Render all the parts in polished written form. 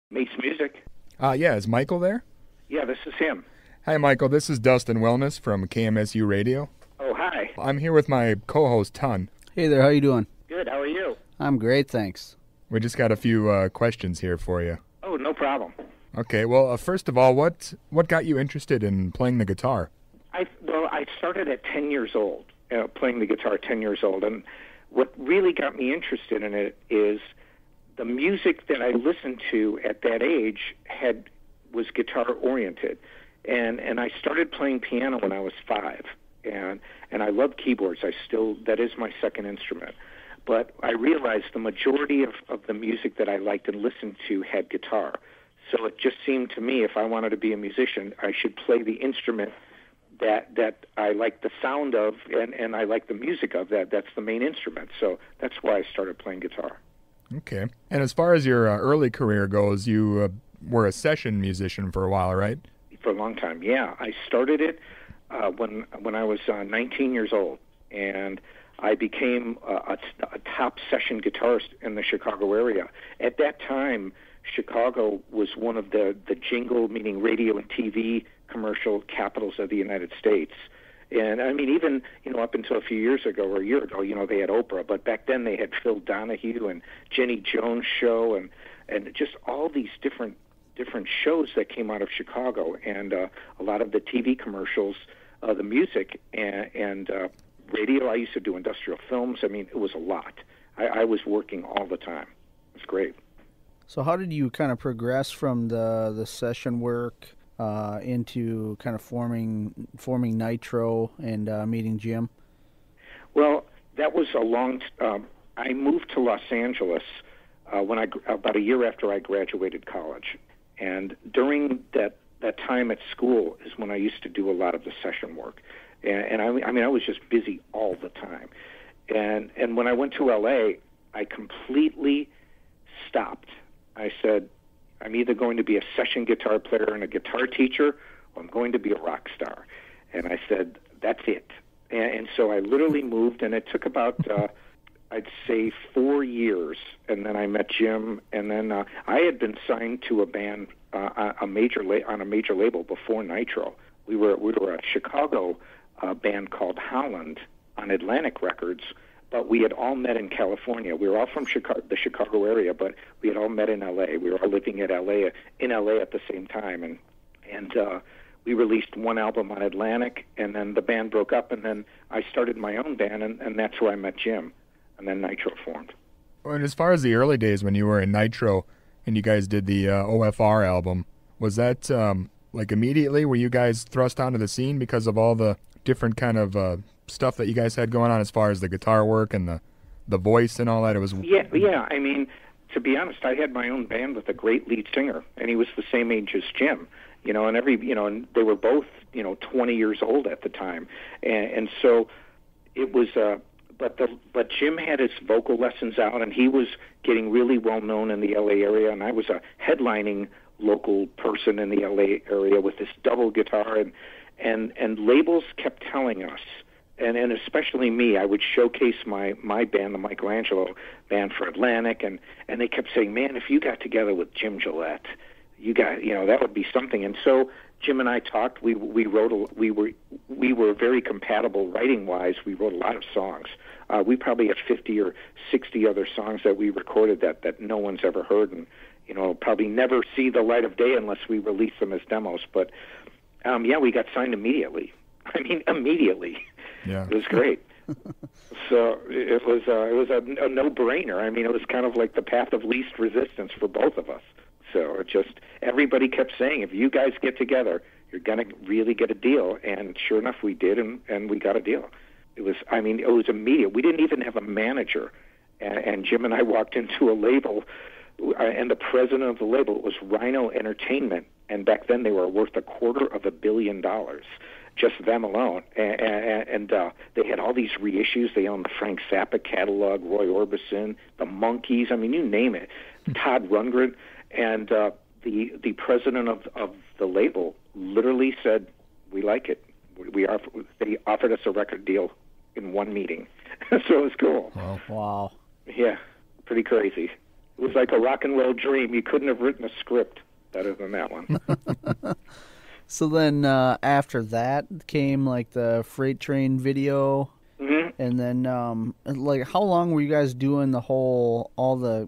Mace Music. Yeah, is Michael there? Yeah, this is him. Hi, Michael. This is Dustin Wellness from KMSU Radio. Oh, hi. I'm here with my co-host, Ton. Hey there, how you doing? Good, how are you? I'm great, thanks. We just got a few questions here for you. Oh, no problem. Okay, well, first of all, what got you interested in playing the guitar? I started at 10 years old, playing the guitar at 10 years old, and what really got me interested in it is the music that I listened to at that age was guitar-oriented. And I started playing piano when I was 5, and I love keyboards. That is my second instrument. But I realized the majority of the music that I liked and listened to had guitar. So it just seemed to me, if I wanted to be a musician, I should play the instrument that I like the sound of and I like the music of. That's the main instrument. So that's why I started playing guitar. Okay. And as far as your early career goes, you were a session musician for a while, right? For a long time, yeah. I started it when I was 19 years old, and I became a top session guitarist in the Chicago area. At that time, Chicago was one of the jingle, meaning radio and TV commercial capitals of the United States. And I mean, even up until a few years ago or a year ago, they had Oprah, but back then they had Phil Donahue and Jenny Jones show and just all these different shows that came out of Chicago, and a lot of the TV commercials, the music and radio. I used to do industrial films. I mean, it was a lot. I was working all the time. It was great. So how did you kind of progress from the session work into kind of forming Nitro and meeting Jim? Well, that was a long. I moved to Los Angeles about a year after I graduated college, and during that time at school is when I used to do a lot of the session work, and I mean I was just busy all the time, and when I went to L.A., I completely stopped. I said, I'm either going to be a session guitar player and a guitar teacher, or I'm going to be a rock star. And I said, that's it. And so I literally moved, and it took about, I'd say, 4 years. And then I met Jim, and then I had been signed to a band on a major label before Nitro. We were a Chicago band called Holland on Atlantic Records, but we had all met in California. We were all from the Chicago area, but we had all met in L.A. We were all living in L.A. at the same time, and we released one album on Atlantic, and then the band broke up, and then I started my own band, and that's where I met Jim, and then Nitro formed. And as far as the early days when you were in Nitro and you guys did the OFR album, was that like immediately were you guys thrust onto the scene because of all the different kind of stuff that you guys had going on as far as the guitar work and the voice and all that? It was yeah. I mean, to be honest, I had my own band with a great lead singer, and he was the same age as Jim. And they were both 20 years old at the time, and so it was. But Jim had his vocal lessons out, and he was getting really well known in the LA area, and I was a headlining local person in the LA area with this double guitar, and labels kept telling us. And especially me, I would showcase my band, the Michelangelo band, for Atlantic, and they kept saying, man, if you got together with Jim Gillette, that would be something. And so Jim and I talked. We were very compatible writing wise. We wrote a lot of songs. We probably have 50 or 60 other songs that we recorded that no one's ever heard, and probably never see the light of day unless we release them as demos. But we got signed immediately. I mean, immediately. Yeah. It was great. So it was a no-brainer. I mean, it was kind of like the path of least resistance for both of us. So everybody kept saying, if you guys get together, you're going to really get a deal. And sure enough, we did, and we got a deal. It was immediate. We didn't even have a manager. And Jim and I walked into a label, and the president of the label was Rhino Entertainment. And back then they were worth $250 million. Just them alone, and they had all these reissues. They owned the Frank Zappa catalog, Roy Orbison, the Monkees. I mean, you name it. Todd Rundgren, and the president of the label literally said, "We like it." They offered us a record deal in one meeting, so it was cool. Wow. Yeah, pretty crazy. It was like a rock and roll dream. You couldn't have written a script better than that one. So then after that came like the Freight Train video. Mm-hmm. And then, like, how long were you guys doing all the,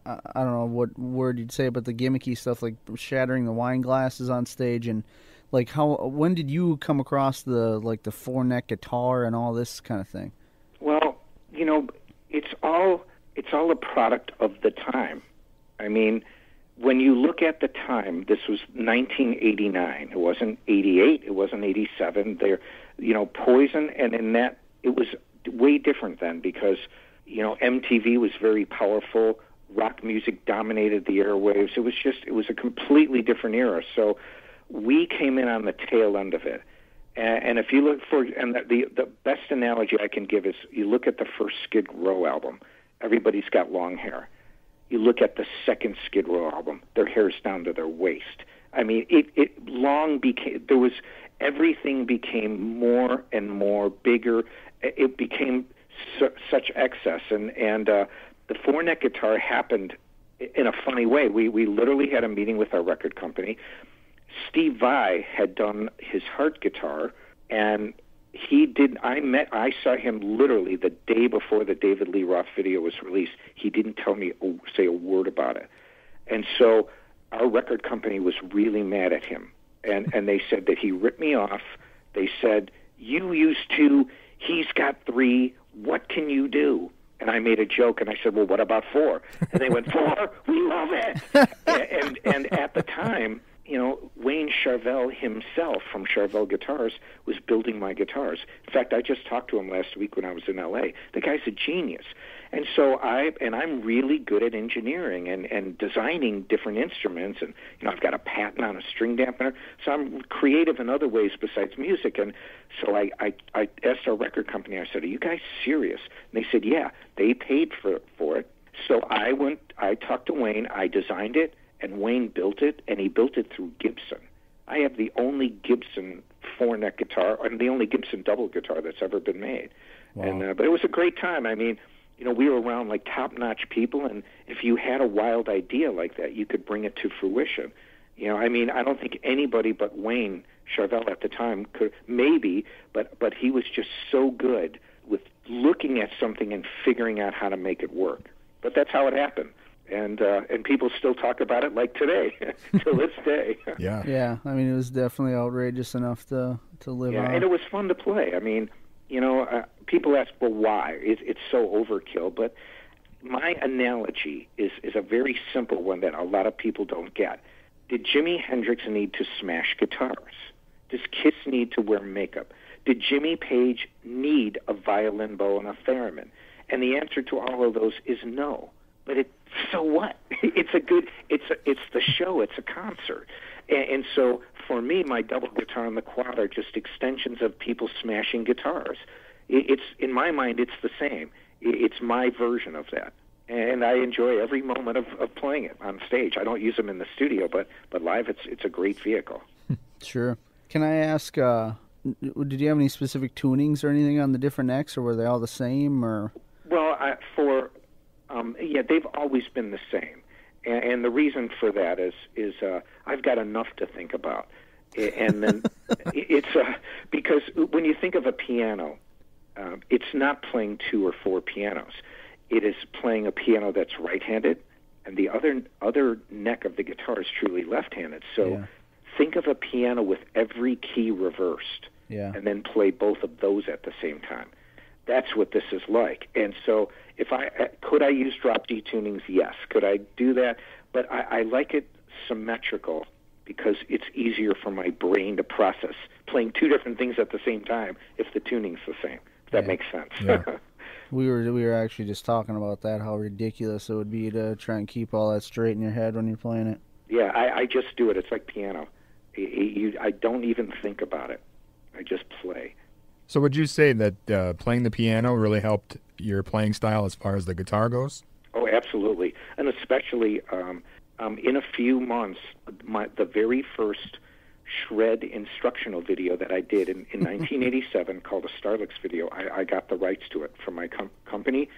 I don't know what word you'd say, but the gimmicky stuff, like shattering the wine glasses on stage, and like when did you come across the four-neck guitar and all this kind of thing? Well, it's all a product of the time. I mean, when you look at the time, this was 1989. It wasn't 88. It wasn't 87. Poison, and in that, it was way different then because, MTV was very powerful. Rock music dominated the airwaves. It was a completely different era. So we came in on the tail end of it. And if you look the best analogy I can give is you look at the first Skid Row album, everybody's got long hair. You look at the second Skid Row album, their hair's down to their waist. I mean, everything became more and more bigger. It became such excess, and the four-neck guitar happened in a funny way. We literally had a meeting with our record company. Steve Vai had done his Heart guitar, and I saw him literally the day before the David Lee Roth video was released. He didn't say a word about it, and so our record company was really mad at him, and they said that he ripped me off. They said, "You used two, he's got three. What can you do?" And I made a joke, and I said, "Well, what about four?" And they went, "4? We love it." and at the time, Wayne Charvel himself from Charvel Guitars was building my guitars. In fact, I just talked to him last week when I was in L.A. The guy's a genius. And so I'm really good at engineering and designing different instruments. And, I've got a patent on a string dampener. So I'm creative in other ways besides music. And so I asked our record company, I said, "Are you guys serious?" And they said, "Yeah." They paid for it. So I talked to Wayne, I designed it, and Wayne built it, and he built it through Gibson. I have the only Gibson four-neck guitar, and the only Gibson double guitar that's ever been made. Wow. But it was a great time. I mean, we were around like top-notch people, and if you had a wild idea like that, you could bring it to fruition. I don't think anybody but Wayne Charvel at the time could, maybe, but he was just so good with looking at something and figuring out how to make it work. But that's how it happened. And people still talk about it like today, till this day. Yeah. Yeah, I mean, it was definitely outrageous enough to live on. Yeah, and it was fun to play. I mean, people ask, well, why? It's so overkill. But my analogy is a very simple one that a lot of people don't get. Did Jimi Hendrix need to smash guitars? Does Kiss need to wear makeup? Did Jimmy Page need a violin bow and a theremin? And the answer to all of those is no. But so what? It's the show. It's a concert. And so for me, my double guitar and the quad are just extensions of people smashing guitars. It's in my mind, it's the same. It's my version of that. And I enjoy every moment of playing it on stage. I don't use them in the studio, but live, it's a great vehicle. Sure. Can I ask, did you have any specific tunings or anything on the different necks, or were they all the same? Or well, they've always been the same, and the reason for that is I've got enough to think about, and then it's because when you think of a piano, it's not playing two or four pianos. It is playing a piano that's right-handed, and the other neck of the guitar is truly left-handed. So think of a piano with every key reversed, and then play both of those at the same time. That's what this is like. And so could I use drop D tunings? Yes. Could I do that? But I like it symmetrical because it's easier for my brain to process playing two different things at the same time if the tuning's the same. If that makes sense. Yeah. We were actually just talking about that, how ridiculous it would be to try and keep all that straight in your head when you're playing it. Yeah, I just do it. It's like piano. I don't even think about it. I just play. So would you say that playing the piano really helped your playing style as far as the guitar goes? Oh, absolutely. And especially in a few months, the very first shred instructional video that I did in 1987 called a Starlix video, I got the rights to it from my company.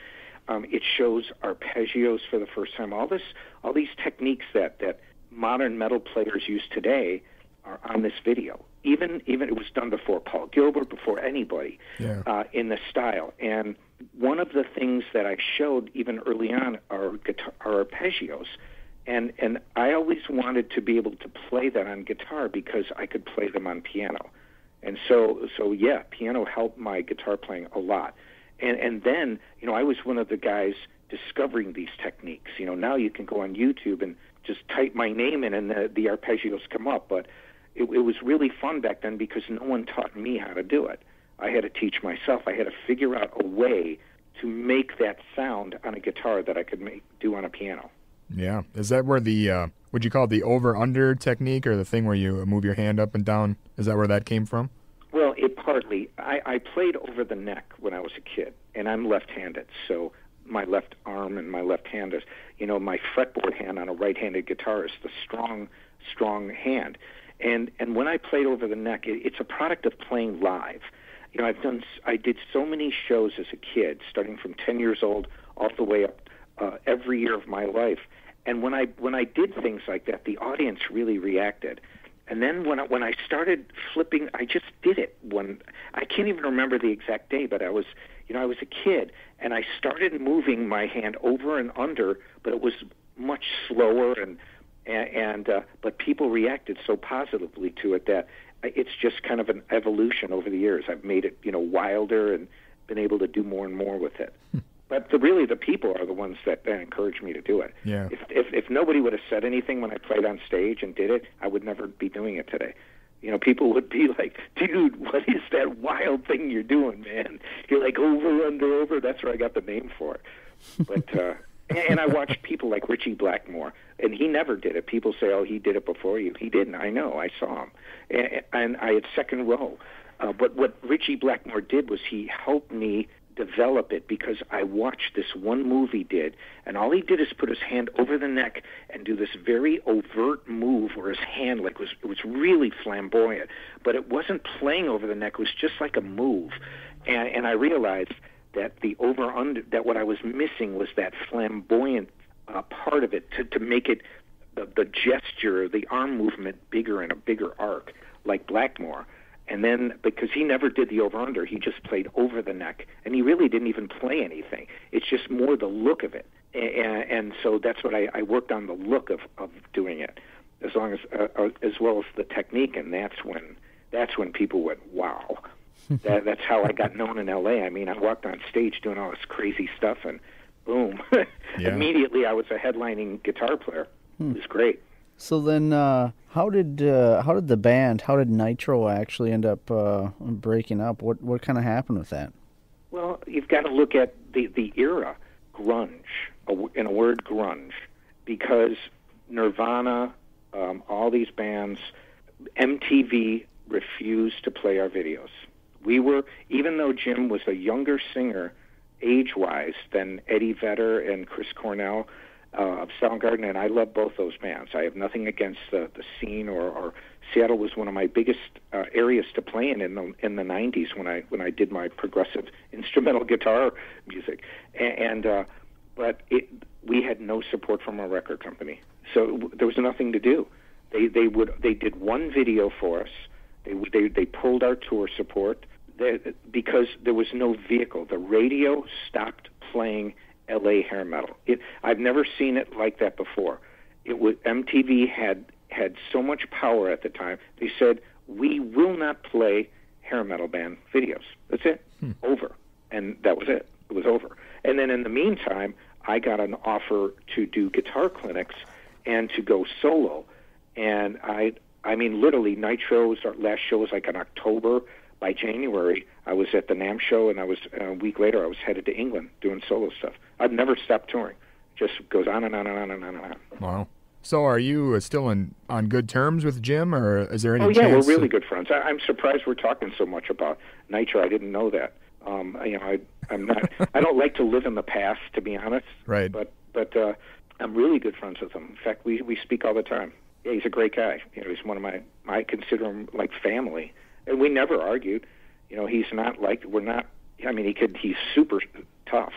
It shows arpeggios for the first time. All these techniques that modern metal players use today are on this video. Even it was done before Paul Gilbert, before anybody, in the style. And one of the things that I showed even early on are arpeggios. And I always wanted to be able to play that on guitar because I could play them on piano. And so yeah, piano helped my guitar playing a lot. And then, I was one of the guys discovering these techniques. Now you can go on YouTube and just type my name in and the arpeggios come up. But it was really fun back then because no one taught me how to do it. I had to teach myself. I had to figure out a way to make that sound on a guitar that I could do on a piano. Yeah. Is that where the, would you call it the over-under technique, or the thing where you move your hand up and down? Is that where that came from? Well, it partly. I played over the neck when I was a kid, and I'm left-handed, so my left arm and my left hand is, my fretboard hand on a right-handed guitar is the strong hand. And when I played over the neck, it's a product of playing live. I did so many shows as a kid, starting from 10 years old all the way up every year of my life. And when I did things like that, the audience really reacted. And then when I started flipping, I just did it. I can't even remember the exact day, but I was a kid, and I started moving my hand over and under, but it was much slower, but people reacted so positively to it that it's just kind of an evolution over the years. I've made it, wilder and been able to do more and more with it. But really, the people are the ones that encourage me to do it. Yeah. If nobody would have said anything when I played on stage and did it, I would never be doing it today. People would be like, "Dude, what is that wild thing you're doing, man? You're like over, under, over." That's where I got the name for it. But and I watched people like Richie Blackmore, and he never did it. People say, "Oh, he did it before you." He didn't. I know. I saw him, and I had second row. But what Richie Blackmore did was he helped me develop it, because I watched this one move he did, and all he did is put his hand over the neck and do this very overt move where his hand it was really flamboyant, but it wasn't playing over the neck. It was just like a move, and I realized that the over-under, that what I was missing was that flamboyant part of it to make it the gesture, the arm movement bigger and a bigger arc like Blackmore. And then, because he never did the over-under, he just played over the neck, and he really didn't even play anything. It's just more the look of it. And so that's what I worked on, the look of doing it, as well as the technique, and that's when people went, wow. That's how I got known in L.A. I mean, I walked on stage doing all this crazy stuff, and boom, immediately I was a headlining guitar player. It was great. So then, how did Nitro actually end up breaking up? What kind of happened with that? Well, you've got to look at the era, grunge, in a word, grunge, because Nirvana, all these bands, MTV refused to play our videos. We were, even though Jim was a younger singer, age-wise, than Eddie Vedder and Chris Cornell, of Soundgarden, and I love both those bands. I have nothing against the scene, or Seattle was one of my biggest areas to play in the 90s when I did my progressive instrumental guitar music, but we had no support from our record company, so there was nothing to do. They did one video for us. They pulled our tour support because there was no vehicle. The radio stopped playing LA hair metal. I've never seen it like that before. MTV had so much power at the time. They said, we will not play hair metal band videos. That's it. Over. And that was it. It was over. And then in the meantime, I got an offer to do guitar clinics and to go solo. And I mean, literally, Nitro's last show was like in October. By January, I was at the NAMM show, and I was a week later, I was headed to England doing solo stuff. I've never stopped touring. Just goes on and on and on and on and on. Wow. So are you still on good terms with Jim, or is there any chance? Oh, yeah, we're really good friends. I'm surprised we're talking so much about Nitro. I didn't know that. I'm not. I don't like to live in the past, to be honest. Right. But I'm really good friends with him. In fact, we speak all the time. Yeah, he's a great guy. He's one of I consider him like family. And we never argued. He's not like, we're not, I mean, he's super tough.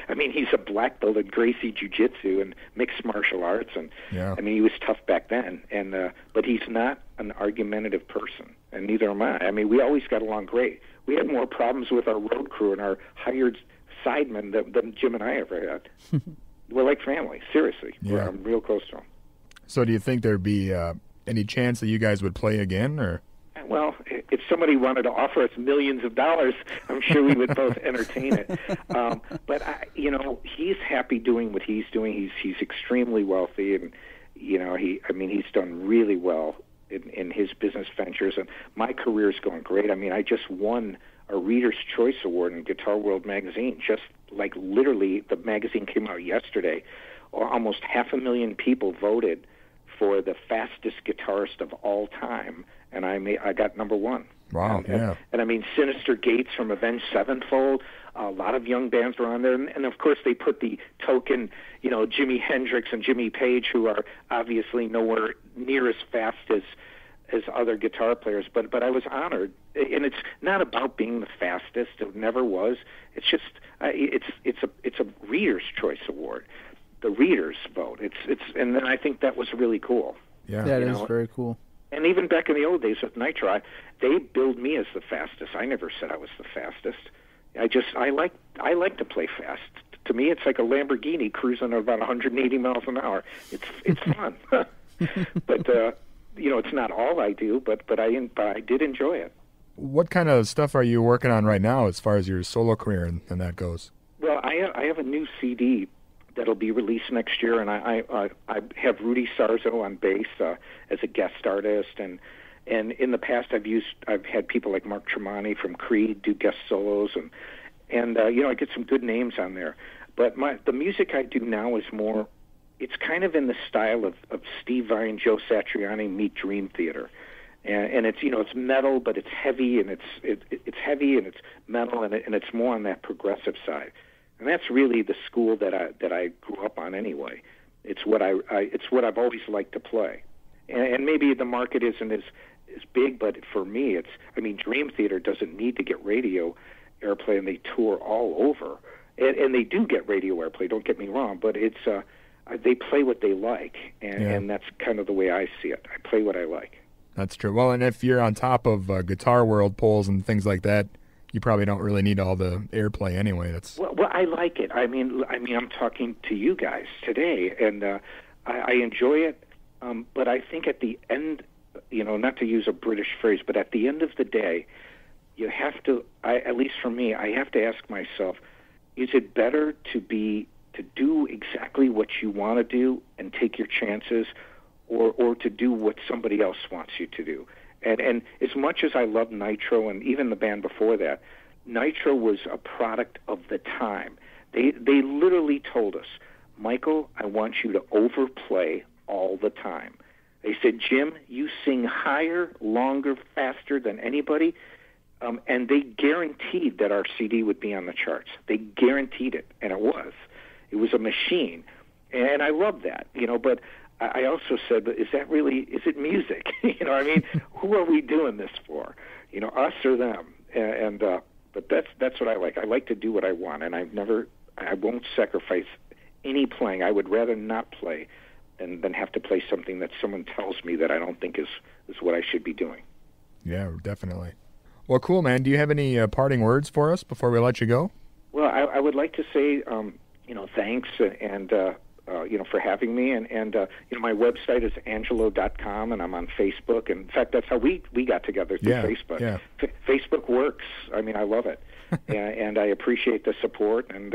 I mean, he's a black belt in Gracie Jiu-Jitsu and mixed martial arts, and Yeah. I mean, he was tough back then. And but he's not an argumentative person, and neither am I. I mean, we always got along great. We had more problems with our road crew and our hired sidemen than Jim and I ever had. We're like family, seriously. Yeah. I'm real close to him. So do you think there'd be any chance that you guys would play again, or? Well, if somebody wanted to offer us millions of dollars, I'm sure we would both entertain it. But he's happy doing what he's doing. He's extremely wealthy, and he's done really well in his business ventures. And my career's going great. I mean, I just won a Reader's Choice Award in Guitar World magazine. Just like literally, the magazine came out yesterday. Almost 500,000 people voted for the fastest guitarist of all time, and I got number one. Wow, yeah. And I mean, Sinister Gates from Avenged Sevenfold, a lot of young bands were on there, and of course they put the token, Jimi Hendrix and Jimmy Page, who are obviously nowhere near as fast as other guitar players, but I was honored, and it's not about being the fastest. It never was. It's just it's a Reader's Choice Award, the readers vote. And then I think that was really cool. Yeah, that is very cool. And even back in the old days with Nitro, they billed me as the fastest. I never said I was the fastest. I like to play fast. To me, it's like a Lamborghini cruising at about 180 miles an hour. It's fun. But it's not all I do, but I did enjoy it. What kind of stuff are you working on right now as far as your solo career and that goes? Well, I have a new CD that'll be released next year, and I have Rudy Sarzo on bass as a guest artist, and in the past I've had people like Mark Tremonti from Creed do guest solos, and I get some good names on there. But the music I do now is more, it's kind of in the style of Steve Vai and Joe Satriani meet Dream Theater, and it's it's metal, but it's heavy, and it's heavy and it's metal, and it's more on that progressive side. And that's really the school that I grew up on anyway. It's what I've always liked to play, and maybe the market isn't as big, but for me, Dream Theater doesn't need to get radio airplay, and they tour all over, and they do get radio airplay. Don't get me wrong, but they play what they like, and that's kind of the way I see it. I play what I like. That's true. Well, and if you're on top of Guitar World polls and things like that, you probably don't really need all the airplay anyway. Well, I like it. I mean, I'm talking to you guys today, and I enjoy it. But I think at the end, not to use a British phrase, but at the end of the day, you have to. At least for me, I have to ask myself: is it better to do exactly what you want to do and take your chances, or to do what somebody else wants you to do? And as much as I love Nitro and even the band before that, Nitro was a product of the time. They literally told us, Michael, I want you to overplay all the time. They said, Jim, you sing higher, longer, faster than anybody, and they guaranteed that our CD would be on the charts. They guaranteed it, and it was. It was a machine, and I love that, but I also said, but is it music? Who are we doing this for? Us or them? But that's what I like. I like to do what I want, and I won't sacrifice any playing. I would rather not play than have to play something that someone tells me that I don't think is what I should be doing. Yeah, definitely. Well, cool, man. Do you have any parting words for us before we let you go? Well, I would like to say, thanks and for having me, and my website is angelo.com, and I'm on Facebook. And in fact, that's how we got together, through Facebook. Yeah. Facebook works. I love it, and I appreciate the support. And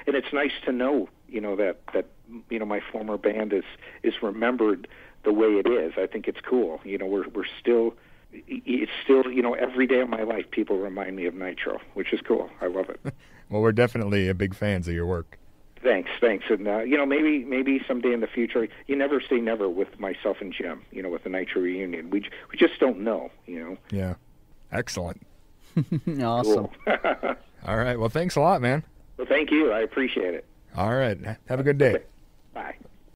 it's nice to know, that my former band is remembered the way it is. I think it's cool. It's still every day of my life people remind me of Nitro, which is cool. I love it. Well, we're definitely big fans of your work. Thanks. And, maybe someday in the future, you never say never with myself and Jim, with the Nitro reunion. We just don't know, Yeah. Excellent. Awesome. Cool. All right. Well, thanks a lot, man. Well, thank you. I appreciate it. All right. Have a good day. Bye.